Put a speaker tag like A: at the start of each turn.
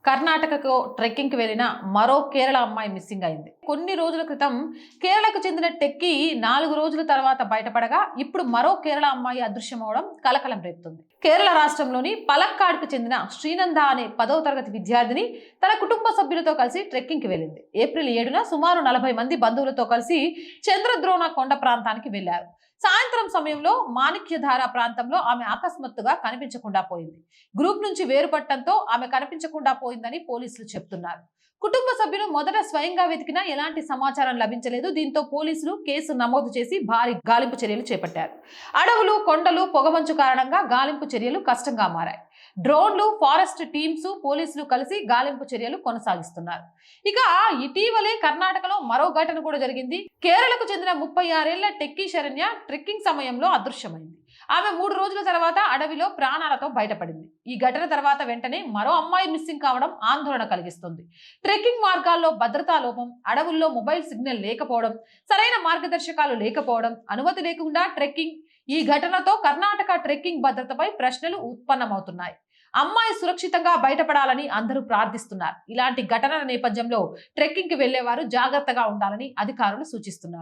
A: కర్ణాటకకు ట్రెక్కింగ్ కి వెళ్లిన మరో కేరళ అమ్మాయి మిస్సింగ్ అయింది. కొన్ని రోజుల క్రితం కేరళకు చెందిన టెక్కీ 4 రోజుల తర్వాత బయటపడగా ఇప్పుడు మరో కేరళ అమ్మాయి అదృశ్యమవడం కలకలం రేపుతుంది. కేరళ రాష్ట్రంలోని పలక్కాడ్కు చెందిన శ్రీనంద అనే 10వ తరగతి విద్యార్థిని తన కుటుంబ సభ్యులతో కలిసి ట్రెక్కింగ్ కి వెళ్ళింది. ఏప్రిల్ 7న సుమారు 40 మంది బంధువులతో కలిసి చంద్రద్రోణ కొండ ప్రాంతానికి వెళ్లారు. సాయంత్రం సమయంలో మాణిక్యధార ప్రాంతంలో ఆమె అకస్మాత్తుగా కనిపించకుండా పోయింది. గ్రూప్ నుంచి వేరుపడటంతో ఆమె కనిపించకుండా పోయిందని పోలీసులు చెబుతున్నారు. కుటుంబ సభ్యులు మొదట స్వయంగా వెతికినా ఎలాంటి సమాచారం లభించలేదు. దీంతో పోలీసులు కేసు నమోదు చేసి భారీ గాలింపు చర్యలు చేపట్టారు. అడవులు, కొండలు, పొగమంచు కారణంగా గాలింపు చర్యలు కష్టంగా మారాయి. డ్రోన్లు, ఫారెస్ట్ టీమ్స్, పోలీసులు కలిసి గాలింపు చర్యలు కొనసాగిస్తున్నారు. ఇక ఇటీవలే కర్ణాటకలో మరో ఘటన కూడా జరిగింది. కేరళకు చెందిన 36 ఏళ్ల టెక్కీ శరణ్య ట్రెక్కింగ్ సమయంలో అదృశ్యమైంది. ఆమె 3 రోజుల తర్వాత అడవిలో ప్రాణాలతో బయటపడింది. ఈ ఘటన తర్వాత వెంటనే మరో అమ్మాయి మిస్సింగ్ కావడం ఆందోళన కలిగిస్తుంది. ట్రెక్కింగ్ మార్గాల్లో భద్రతా లోపం, అడవుల్లో మొబైల్ సిగ్నల్ లేకపోవడం, సరైన మార్గదర్శకాలు లేకపోవడం, అనుమతి లేకుండా ట్రెక్కింగ్. ఈ ఘటనతో కర్ణాటక ట్రెక్కింగ్ భద్రతపై ప్రశ్నలు ఉత్పన్నమవుతున్నాయి. అమ్మాయి సురక్షితంగా బయటపడాలని అందరూ ప్రార్థిస్తున్నారు. ఇలాంటి ఘటనల నేపథ్యంలో ట్రెక్కింగ్ కి వెళ్లేవారు జాగ్రత్తగా ఉండాలని అధికారులు సూచిస్తున్నారు.